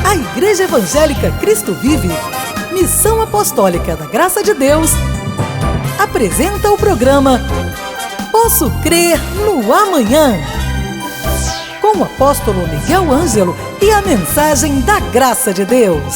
A Igreja Evangélica Cristo Vive, Missão Apostólica da Graça de Deus, apresenta o programa Posso Crer no Amanhã, com o apóstolo Miguel Ângelo e a mensagem da Graça de Deus.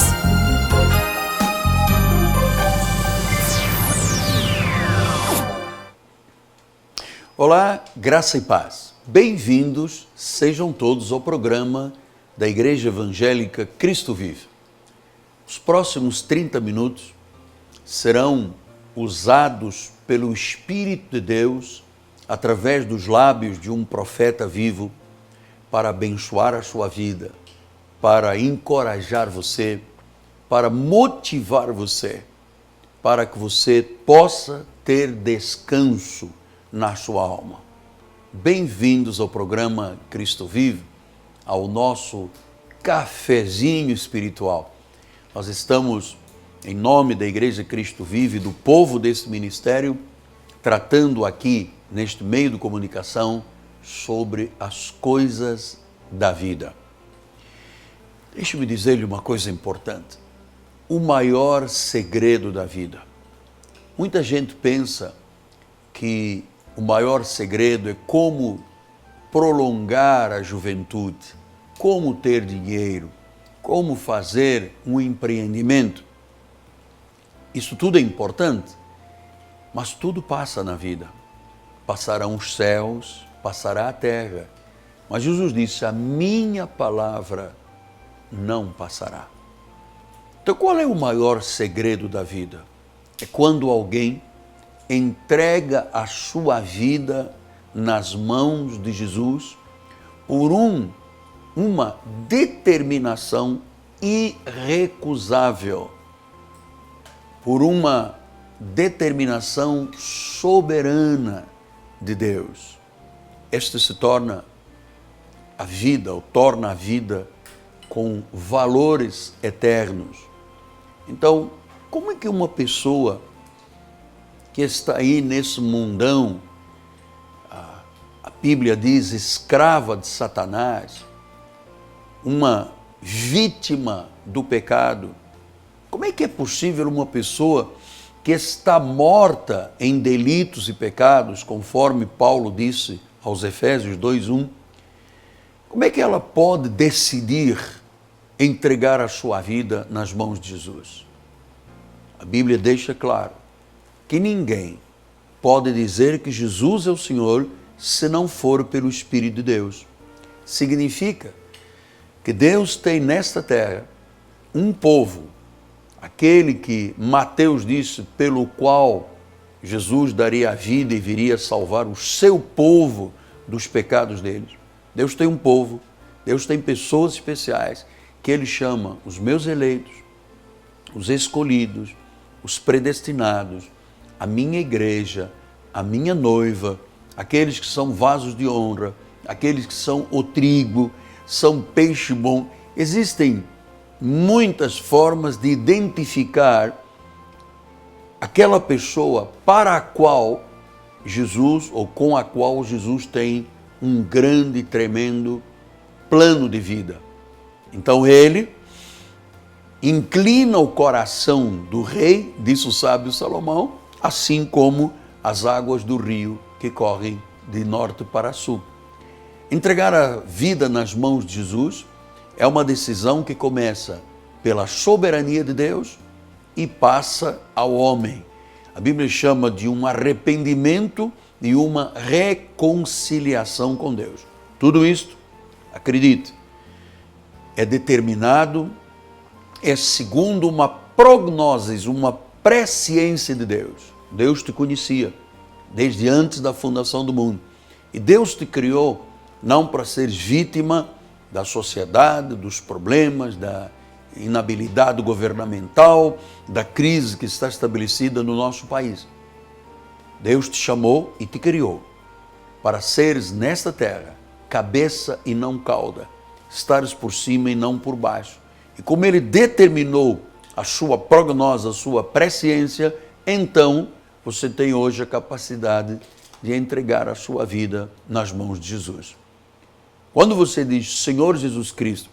Olá, graça e paz. Bem-vindos sejam todos ao programa da Igreja Evangélica Cristo Vive. Os próximos 30 minutos serão usados pelo Espírito de Deus através dos lábios de um profeta vivo para abençoar a sua vida, para encorajar você, para motivar você, para que você possa ter descanso na sua alma. Bem-vindos ao programa Cristo Vive, ao nosso cafezinho espiritual. Nós estamos, em nome da Igreja Cristo Vive, do povo desse ministério, tratando aqui, neste meio de comunicação, sobre as coisas da vida. Deixe-me dizer-lhe uma coisa importante. O maior segredo da vida. Muita gente pensa que o maior segredo é como prolongar a juventude, como ter dinheiro, como fazer um empreendimento. Isso tudo é importante, mas tudo passa na vida. Passarão os céus, passará a terra. Mas Jesus disse, a minha palavra não passará. Então qual é o maior segredo da vida? É quando alguém entrega a sua vida nas mãos de Jesus por uma determinação irrecusável, por uma determinação soberana de Deus. Esta se torna a vida, ou torna a vida com valores eternos. Então, como é que uma pessoa que está aí nesse mundão, a Bíblia diz escrava de Satanás, uma vítima do pecado, como é que é possível uma pessoa que está morta em delitos e pecados, conforme Paulo disse aos Efésios 2:1, como é que ela pode decidir entregar a sua vida nas mãos de Jesus? A Bíblia deixa claro que ninguém pode dizer que Jesus é o Senhor se não for pelo Espírito de Deus. Significa que Deus tem nesta terra um povo, aquele que Mateus disse, pelo qual Jesus daria a vida e viria salvar o seu povo dos pecados deles. Deus tem um povo, Deus tem pessoas especiais que Ele chama os meus eleitos, os escolhidos, os predestinados, a minha igreja, a minha noiva, aqueles que são vasos de honra, aqueles que são o trigo, são peixe bom. Existem muitas formas de identificar aquela pessoa para a qual Jesus, ou com a qual Jesus tem um grande e tremendo plano de vida. Então ele inclina o coração do rei, disse o sábio Salomão, assim como as águas do rio que correm de norte para sul. Entregar a vida nas mãos de Jesus é uma decisão que começa pela soberania de Deus e passa ao homem. A Bíblia chama de um arrependimento e uma reconciliação com Deus. Tudo isto, acredite, é determinado, é segundo uma prognose, uma presciência de Deus. Deus te conhecia desde antes da fundação do mundo. E Deus te criou não para seres vítima da sociedade, dos problemas, da inabilidade governamental, da crise que está estabelecida no nosso país. Deus te chamou e te criou para seres nesta terra cabeça e não cauda, estares por cima e não por baixo. E como Ele determinou a sua prognose, a sua presciência, então você tem hoje a capacidade de entregar a sua vida nas mãos de Jesus. Quando você diz, Senhor Jesus Cristo,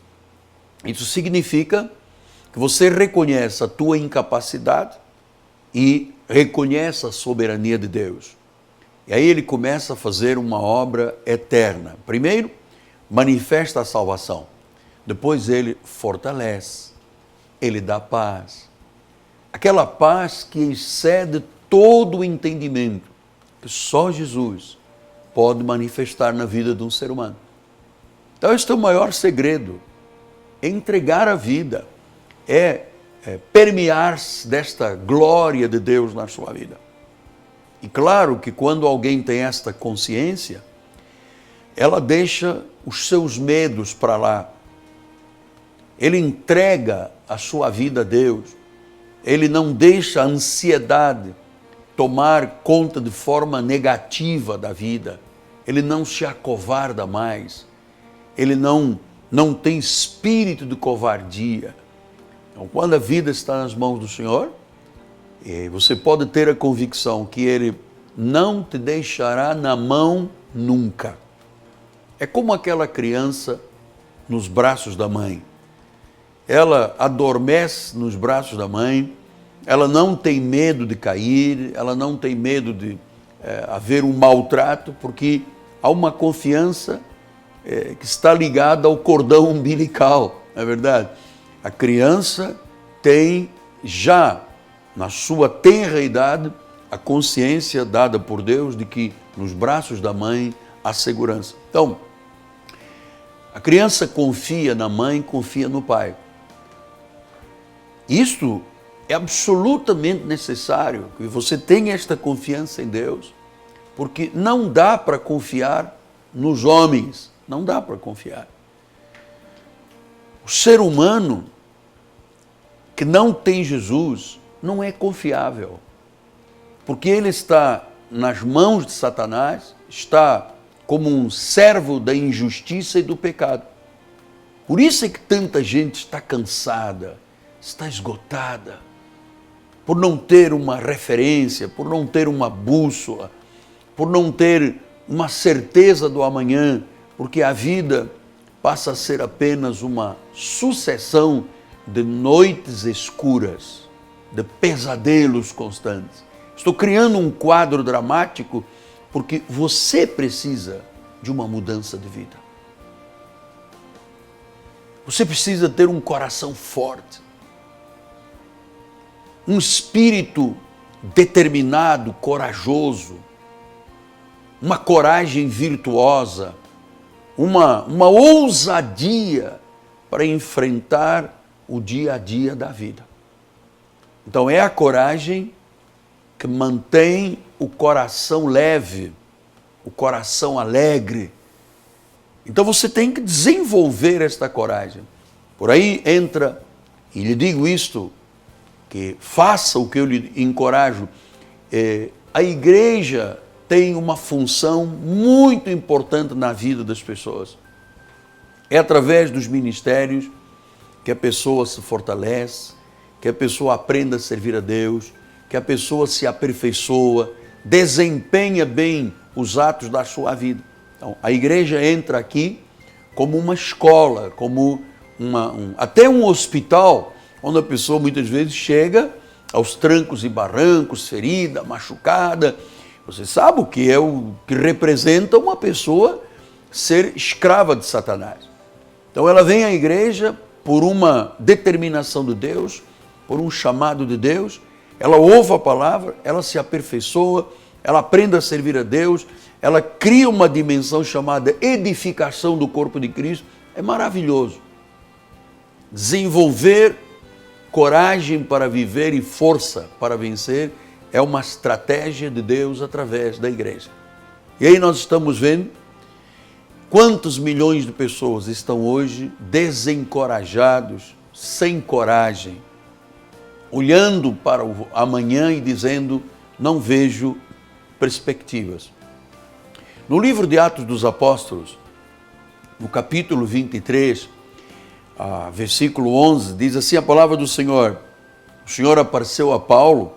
Isso significa que você reconhece a tua incapacidade e reconhece a soberania de Deus. E aí ele começa a fazer uma obra eterna. Primeiro, manifesta a salvação. Depois ele fortalece, ele dá paz. Aquela paz que excede todo o entendimento, que só Jesus pode manifestar na vida de um ser humano. Então este é o maior segredo, é entregar a vida, é permear-se desta glória de Deus na sua vida. E claro que quando alguém tem esta consciência, ela deixa os seus medos para lá. Ele entrega a sua vida a Deus. Ele não deixa a ansiedade tomar conta de forma negativa da vida. Ele não se acovarda mais. Ele não tem espírito de covardia. Então, quando a vida está nas mãos do Senhor, você pode ter a convicção que Ele não te deixará na mão nunca. É como aquela criança nos braços da mãe. Ela adormece nos braços da mãe, ela não tem medo de cair, ela não tem medo de haver um maltrato, porque há uma confiança que está ligada ao cordão umbilical, não é verdade? A criança tem já, na sua tenra idade, a consciência dada por Deus de que nos braços da mãe há segurança. Então, a criança confia na mãe, confia no pai. Isto é absolutamente necessário que você tenha esta confiança em Deus, porque não dá para confiar nos homens, não dá para confiar. O ser humano que não tem Jesus não é confiável, porque ele está nas mãos de Satanás, está como um servo da injustiça e do pecado. Por isso é que tanta gente está cansada, está esgotada, por não ter uma referência, por não ter uma bússola, por não ter uma certeza do amanhã, porque a vida passa a ser apenas uma sucessão de noites escuras, de pesadelos constantes. Estou criando um quadro dramático porque você precisa de uma mudança de vida. Você precisa ter um coração forte, um espírito determinado, corajoso, uma coragem virtuosa, uma ousadia para enfrentar o dia a dia da vida. Então é a coragem que mantém o coração leve, o coração alegre. Então você tem que desenvolver esta coragem. Por aí entra, e lhe digo isto, que faça o que eu lhe encorajo. A igreja tem uma função muito importante na vida das pessoas. É através dos ministérios que a pessoa se fortalece, que a pessoa aprenda a servir a Deus, que a pessoa se aperfeiçoa, desempenha bem os atos da sua vida. Então, a igreja entra aqui como uma escola, como até um hospital, onde a pessoa muitas vezes chega aos trancos e barrancos, ferida, machucada. Você sabe o que representa uma pessoa ser escrava de Satanás. Então ela vem à igreja por uma determinação de Deus, por um chamado de Deus, ela ouve a palavra, ela se aperfeiçoa, ela aprende a servir a Deus, ela cria uma dimensão chamada edificação do corpo de Cristo. É maravilhoso. Desenvolver coragem para viver e força para vencer é uma estratégia de Deus através da igreja. E aí nós estamos vendo quantos milhões de pessoas estão hoje desencorajados, sem coragem, olhando para o amanhã e dizendo, não vejo perspectivas. No livro de Atos dos Apóstolos, no capítulo 23, versículo 11, diz assim a palavra do Senhor. O Senhor apareceu a Paulo,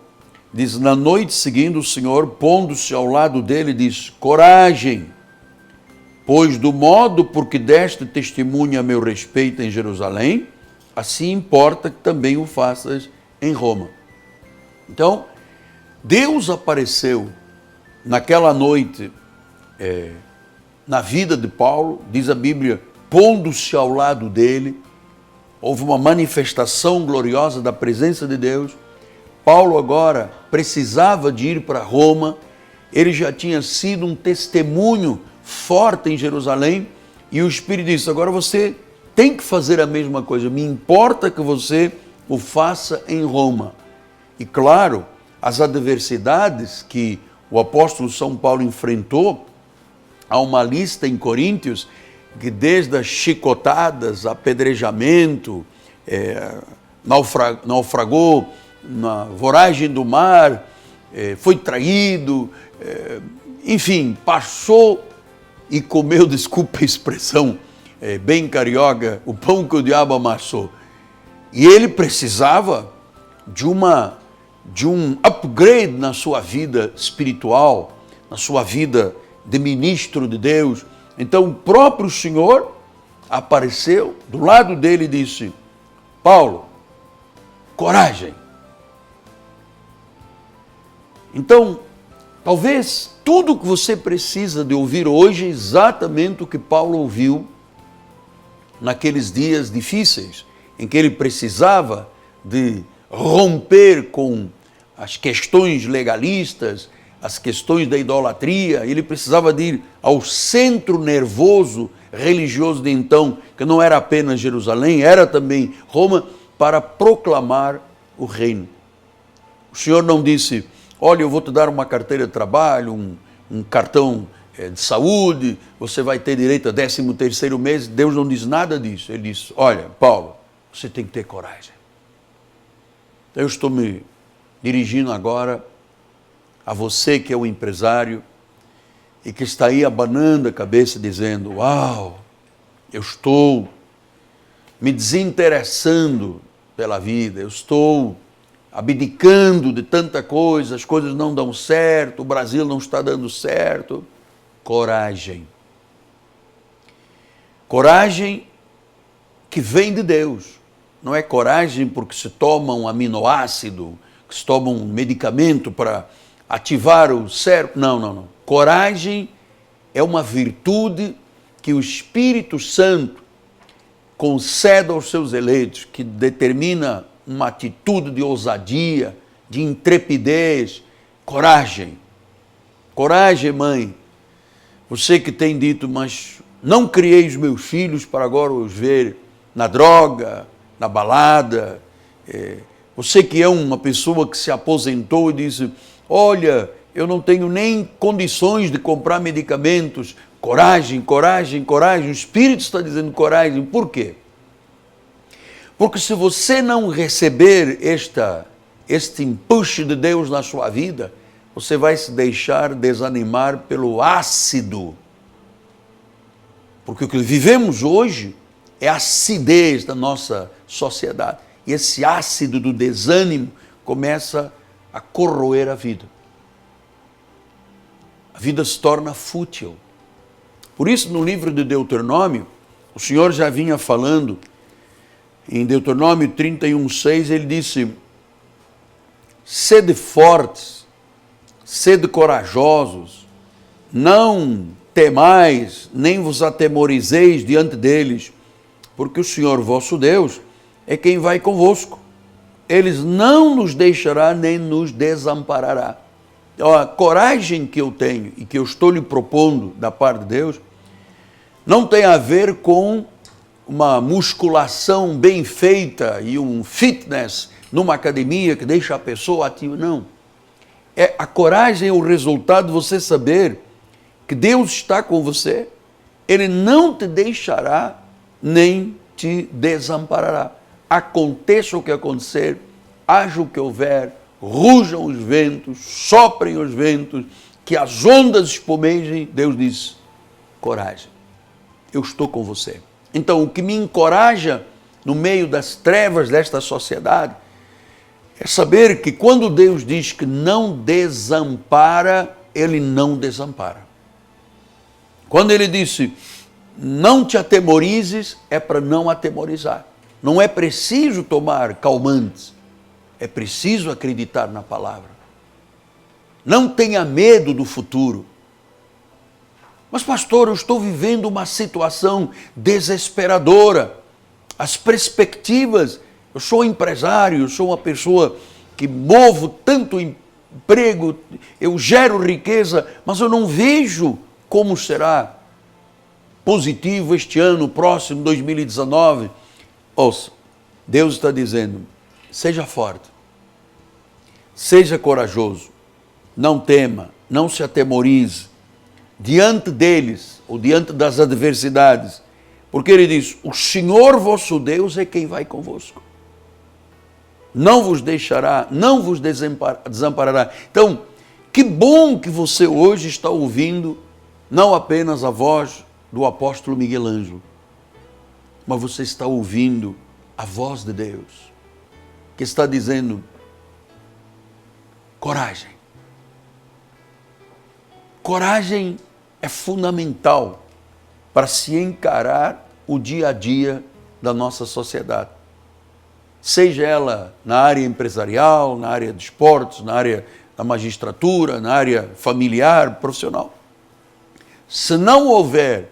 diz, na noite seguinte o Senhor, pondo-se ao lado dele, diz, coragem, Pois do modo por que deste testemunho a meu respeito em Jerusalém, assim importa que também o faças em Roma. Então, Deus apareceu naquela noite na vida de Paulo, diz a Bíblia, pondo-se ao lado dele, houve uma manifestação gloriosa da presença de Deus. Paulo agora precisava de ir para Roma, ele já tinha sido um testemunho forte em Jerusalém, e o Espírito disse, agora você tem que fazer a mesma coisa, me importa que você o faça em Roma. E claro, as adversidades que o apóstolo São Paulo enfrentou, há uma lista em Coríntios, que desde as chicotadas, apedrejamento, naufragou na voragem do mar, foi traído, enfim, passou e comeu, desculpa a expressão, bem carioca, o pão que o diabo amassou. E ele precisava de um upgrade na sua vida espiritual, na sua vida de ministro de Deus. Então o próprio Senhor apareceu do lado dele e disse, Paulo, coragem. Então, talvez tudo que você precisa de ouvir hoje é exatamente o que Paulo ouviu naqueles dias difíceis, em que ele precisava de romper com as questões legalistas, as questões da idolatria, ele precisava de ir ao centro nervoso religioso de então, que não era apenas Jerusalém, era também Roma, para proclamar o reino. O Senhor não disse, olha, eu vou te dar uma carteira de trabalho, um cartão de saúde, você vai ter direito a 13º mês. Deus não diz nada disso. Ele diz, olha, Paulo, você tem que ter coragem. Eu estou me dirigindo agora a você que é o empresário e que está aí abanando a cabeça dizendo, uau, eu estou me desinteressando pela vida, eu estou abdicando de tanta coisa, as coisas não dão certo, o Brasil não está dando certo. Coragem. Coragem que vem de Deus. Não é coragem porque se toma um aminoácido, que se toma um medicamento para ativar o cérebro. Não, não, não. Coragem é uma virtude que o Espírito Santo concede aos seus eleitos, que determina uma atitude de ousadia, de intrepidez, coragem. Coragem, mãe. Você que tem dito, mas não criei os meus filhos para agora os ver na droga, na balada. Você que é uma pessoa que se aposentou e disse, olha, eu não tenho nem condições de comprar medicamentos. Coragem, coragem, coragem. O Espírito está dizendo coragem. Por quê? Porque se você não receber este empuxo de Deus na sua vida, você vai se deixar desanimar pelo ácido. Porque o que vivemos hoje é a acidez da nossa sociedade. E esse ácido do desânimo começa a corroer a vida. A vida se torna fútil. Por isso, no livro de Deuteronômio, o Senhor já vinha falando, em Deuteronômio 31:6, ele disse, sede fortes, sede corajosos, não temais, nem vos atemorizeis diante deles, porque o Senhor vosso Deus é quem vai convosco. Eles não nos deixará nem nos desamparará. A coragem que eu tenho e que eu estou lhe propondo da parte de Deus não tem a ver com uma musculação bem feita e um fitness numa academia que deixa a pessoa ativa, não. A coragem é o resultado de você saber que Deus está com você, Ele não te deixará nem te desamparará. Aconteça o que acontecer, haja o que houver, rujam os ventos, soprem os ventos, que as ondas espumejem, Deus diz, coragem, eu estou com você. Então, o que me encoraja no meio das trevas desta sociedade é saber que quando Deus diz que não desampara, Ele não desampara. Quando ele disse, não te atemorizes, é para não atemorizar. Não é preciso tomar calmantes, é preciso acreditar na palavra. Não tenha medo do futuro. Mas pastor, eu estou vivendo uma situação desesperadora. As perspectivas, eu sou empresário, eu sou uma pessoa que movo tanto emprego, eu gero riqueza, mas eu não vejo como será positivo este ano, próximo, 2019. Ouça, Deus está dizendo, seja forte, seja corajoso, não tema, não se atemorize, diante deles, ou diante das adversidades, porque ele diz, o Senhor vosso Deus é quem vai convosco. Não vos deixará, não vos desamparará. Então, que bom que você hoje está ouvindo, não apenas a voz do apóstolo Miguel Ângelo, mas você está ouvindo a voz de Deus, que está dizendo, coragem. Coragem é fundamental para se encarar o dia a dia da nossa sociedade. Seja ela na área empresarial, na área de esportes, na área da magistratura, na área familiar, profissional. Se não houver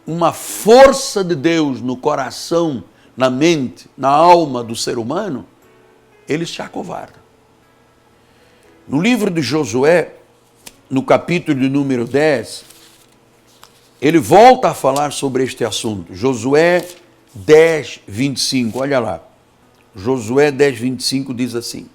uma força de Deus no coração, na mente, na alma do ser humano, ele se acovarda. No livro de Josué, no capítulo de número 10, ele volta a falar sobre este assunto. Josué 10, 25, olha lá. Josué 10, 25 diz assim,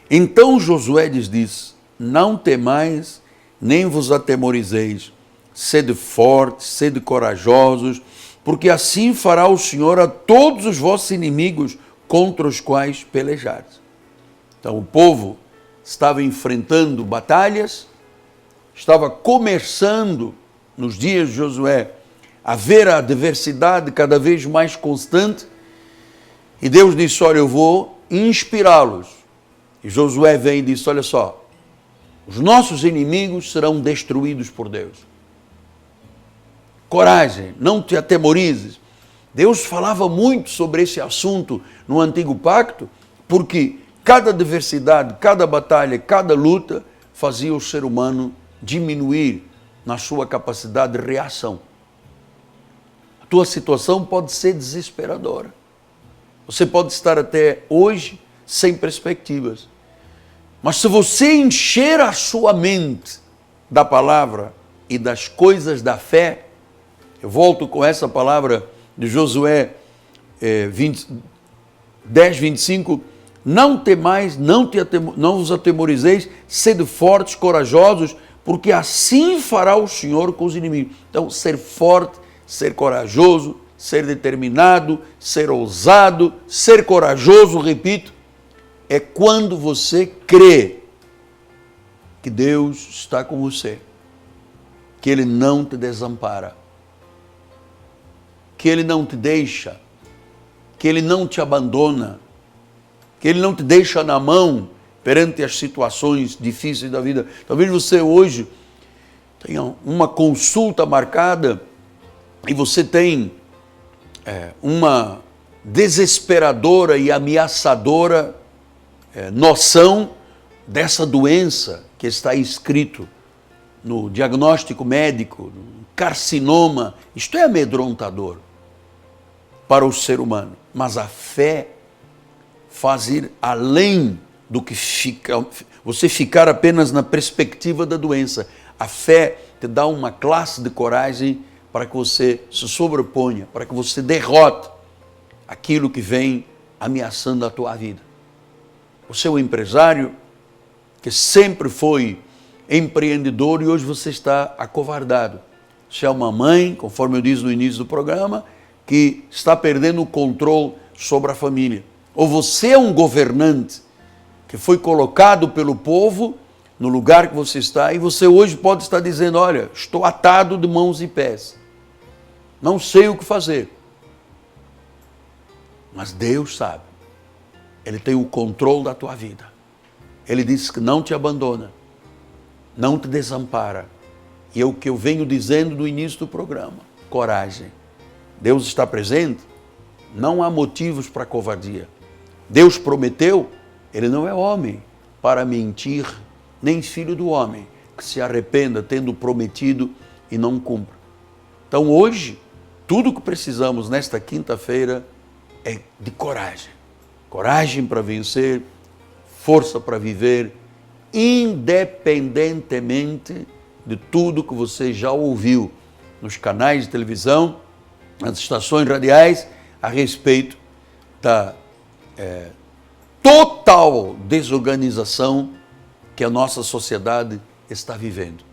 então Josué lhes disse, não temais, nem vos atemorizeis, sede fortes, sede corajosos, porque assim fará o Senhor a todos os vossos inimigos contra os quais pelejares. Então o povo estava enfrentando batalhas, estava começando nos dias de Josué a ver a adversidade cada vez mais constante, e Deus disse, olha, eu vou inspirá-los. E Josué vem e disse, olha só, os nossos inimigos serão destruídos por Deus. Coragem, não te atemorizes. Deus falava muito sobre esse assunto no Antigo Pacto, porque cada adversidade, cada batalha, cada luta fazia o ser humano diminuir na sua capacidade de reação. A tua situação pode ser desesperadora. Você pode estar até hoje sem perspectivas. Mas se você encher a sua mente da palavra e das coisas da fé, eu volto com essa palavra de Josué 10, 25, não temais, não vos atemorizeis, sede fortes, corajosos, porque assim fará o Senhor com os inimigos. Então, ser forte, ser corajoso, ser determinado, ser ousado, ser corajoso, repito, é quando você crê que Deus está com você, que Ele não te desampara, que Ele não te deixa, que Ele não te abandona, que Ele não te deixa na mão perante as situações difíceis da vida. Talvez você hoje tenha uma consulta marcada e você tem uma desesperadora e ameaçadora noção dessa doença que está escrito no diagnóstico médico, no carcinoma. Isto é amedrontador para o ser humano, mas a fé faz ir além do que você ficar apenas na perspectiva da doença. A fé te dá uma classe de coragem para que você se sobreponha, para que você derrote aquilo que vem ameaçando a tua vida. Você é um empresário que sempre foi empreendedor e hoje você está acovardado. Você é uma mãe, conforme eu disse no início do programa, que está perdendo o controle sobre a família. Ou você é um governante que foi colocado pelo povo no lugar que você está e você hoje pode estar dizendo, olha, estou atado de mãos e pés. Não sei o que fazer. Mas Deus sabe. Ele tem o controle da tua vida. Ele disse que não te abandona, não te desampara E é o que eu venho dizendo no início do programa: coragem. Deus está presente, não há motivos para covardia. Deus prometeu, Ele não é homem para mentir, nem filho do homem que se arrependa tendo prometido e não cumpra. Então hoje, tudo o que precisamos nesta quinta-feira é de coragem. Coragem para vencer, força para viver, independentemente de tudo que você já ouviu nos canais de televisão, nas estações radiais, a respeito da total desorganização que a nossa sociedade está vivendo.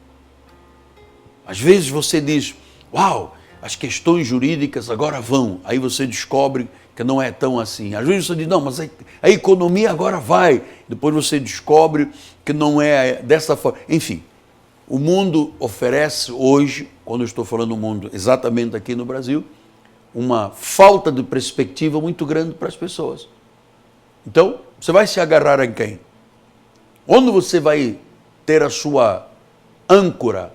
Às vezes você diz: uau, as questões jurídicas agora vão. Aí você descobre que não é tão assim. Às vezes você diz: não, mas a economia agora vai. Depois você descobre que não é dessa forma. Enfim, o mundo oferece hoje, quando eu estou falando do mundo exatamente aqui no Brasil, uma falta de perspectiva muito grande para as pessoas. Então, você vai se agarrar em quem? Onde você vai ter a sua âncora?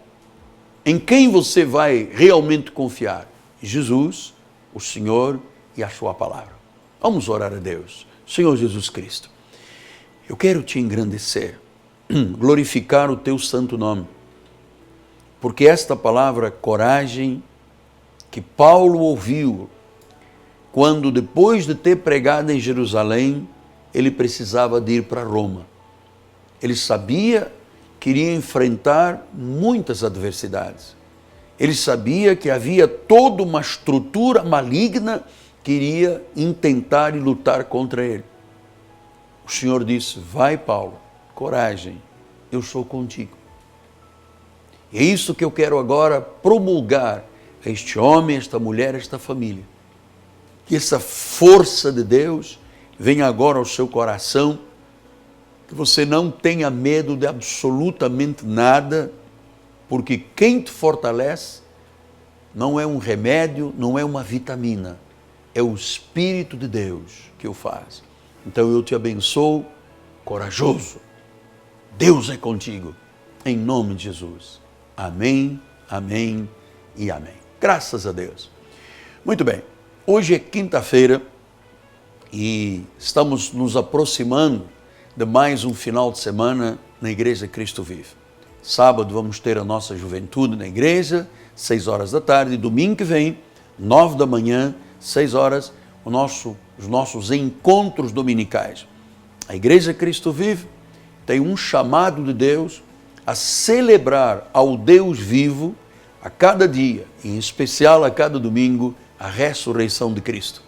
Em quem você vai realmente confiar? Jesus, o Senhor e a sua palavra. Vamos orar a Deus. Senhor Jesus Cristo, eu quero te engrandecer, glorificar o teu santo nome, porque esta palavra coragem que Paulo ouviu quando, depois de ter pregado em Jerusalém, ele precisava de ir para Roma. Ele sabia que iria enfrentar muitas adversidades. Ele sabia que havia toda uma estrutura maligna que iria intentar e lutar contra ele. O Senhor disse: vai, Paulo, coragem, eu sou contigo. E é isso que eu quero agora promulgar a este homem, esta mulher, esta família. Que essa força de Deus venha agora ao seu coração, que você não tenha medo de absolutamente nada, porque quem te fortalece não é um remédio, não é uma vitamina, é o Espírito de Deus que o faz. Então eu te abençoo, corajoso. Deus é contigo, em nome de Jesus. Amém, amém e amém. Graças a Deus. Muito bem, hoje é quinta-feira e estamos nos aproximando de mais um final de semana na Igreja Cristo Vive. Sábado vamos ter a nossa juventude na igreja, 6 horas da tarde. Domingo que vem, 9 da manhã, 6 horas, os nossos encontros dominicais. A Igreja Cristo Vive tem um chamado de Deus a celebrar ao Deus vivo a cada dia, em especial a cada domingo, a ressurreição de Cristo.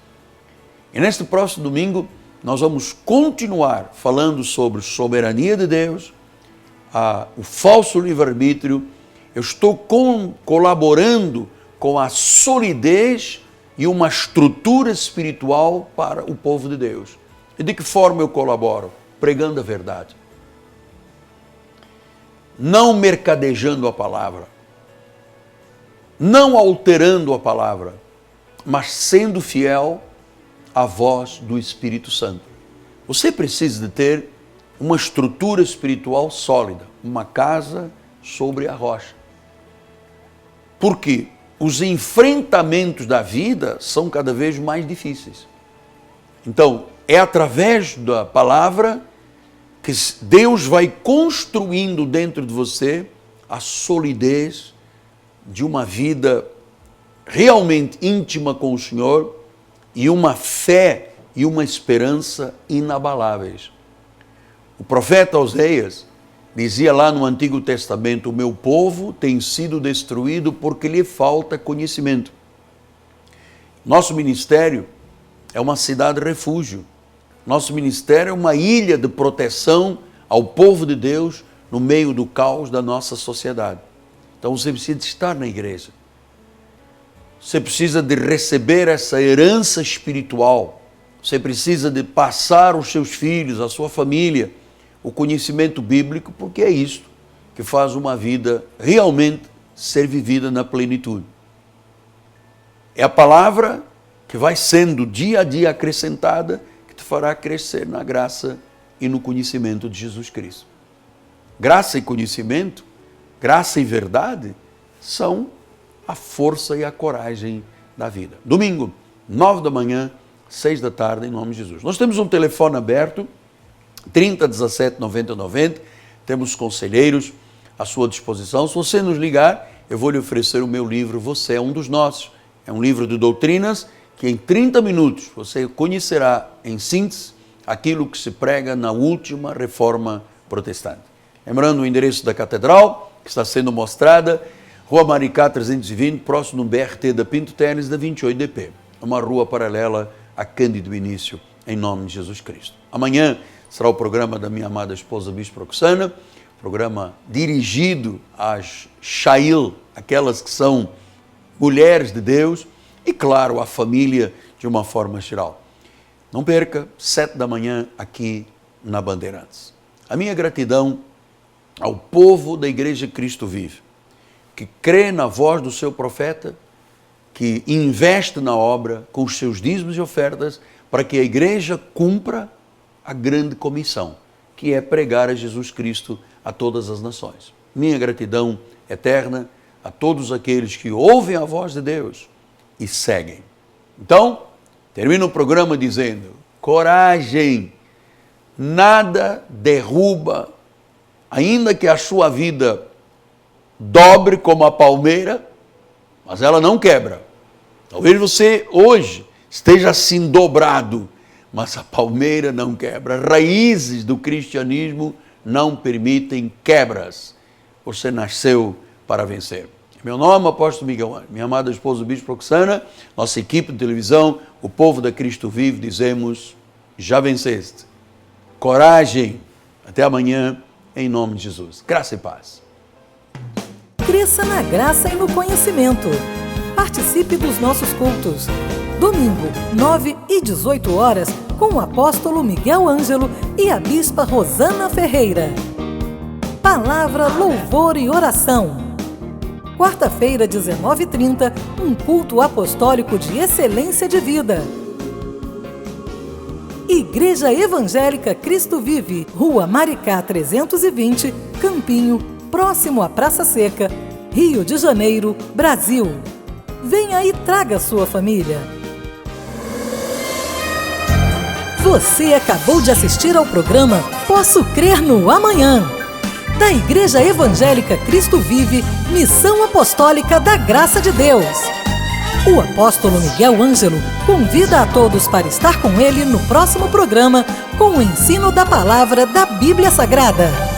E neste próximo domingo, nós vamos continuar falando sobre soberania de Deus, o falso livre-arbítrio. Eu estou colaborando com a solidez e uma estrutura espiritual para o povo de Deus. E de que forma eu colaboro? Pregando a verdade. Não mercadejando a palavra. Não alterando a palavra, mas sendo fiel à voz do Espírito Santo. Você precisa de ter uma estrutura espiritual sólida, uma casa sobre a rocha. Porque os enfrentamentos da vida são cada vez mais difíceis. Então, é através da palavra que Deus vai construindo dentro de você a solidez de uma vida realmente íntima com o Senhor e uma fé e uma esperança inabaláveis. O profeta Oséias dizia lá no Antigo Testamento: o meu povo tem sido destruído porque lhe falta conhecimento. Nosso ministério é uma cidade refúgio. Nosso ministério é uma ilha de proteção ao povo de Deus no meio do caos da nossa sociedade. Então você precisa de estar na igreja. Você precisa de receber essa herança espiritual. Você precisa de passar aos seus filhos, à sua família, o conhecimento bíblico, porque é isto que faz uma vida realmente ser vivida na plenitude. É a palavra que vai sendo dia a dia acrescentada, que te fará crescer na graça e no conhecimento de Jesus Cristo. Graça e conhecimento, graça e verdade, são a força e a coragem da vida. Domingo, 9 da manhã, 6 da tarde, em nome de Jesus. Nós temos um telefone aberto, 30 17 90 90, temos conselheiros à sua disposição. Se você nos ligar, eu vou lhe oferecer o meu livro, Você é um dos Nossos. É um livro de doutrinas que em 30 minutos você conhecerá, em síntese, aquilo que se prega na última reforma protestante. Lembrando o endereço da catedral, que está sendo mostrada, Rua Maricá 320, próximo do BRT da Pinto Teles, da 28DP. É uma rua paralela a Cândido Início, em nome de Jesus Cristo. Amanhã será o programa da minha amada esposa Bispo Roxana, programa dirigido às Shail, aquelas que são mulheres de Deus, e claro, a família de uma forma geral. Não perca, 7 da manhã aqui na Bandeirantes. A minha gratidão ao povo da Igreja Cristo Vive, que crê na voz do seu profeta, que investe na obra com os seus dízimos e ofertas para que a igreja cumpra a grande comissão, que é pregar a Jesus Cristo a todas as nações. Minha gratidão eterna a todos aqueles que ouvem a voz de Deus e seguem. Então, termino o programa dizendo: coragem, nada derruba, ainda que a sua vida dobre como a palmeira, mas ela não quebra. Talvez você hoje esteja assim dobrado, mas a palmeira não quebra. Raízes do cristianismo não permitem quebras. Você nasceu para vencer. Meu nome é Apóstolo Miguel Ângelo, minha amada esposa Bispo Roxana, nossa equipe de televisão, o povo da Cristo Vive, dizemos: já venceste. Coragem. Até amanhã, em nome de Jesus. Graça e paz. Cresça na graça e no conhecimento. Participe dos nossos cultos. Domingo, 9 e 18 horas, com o apóstolo Miguel Ângelo e a bispa Rosana Ferreira. Palavra, louvor e oração. Quarta-feira, 19h30, um culto apostólico de excelência de vida. Igreja Evangélica Cristo Vive, Rua Maricá 320, Campinho, próximo à Praça Seca, Rio de Janeiro, Brasil. Venha e traga sua família. Você acabou de assistir ao programa Posso Crer no Amanhã, da Igreja Evangélica Cristo Vive, Missão Apostólica da Graça de Deus. O apóstolo Miguel Ângelo convida a todos para estar com ele no próximo programa com o ensino da palavra da Bíblia Sagrada.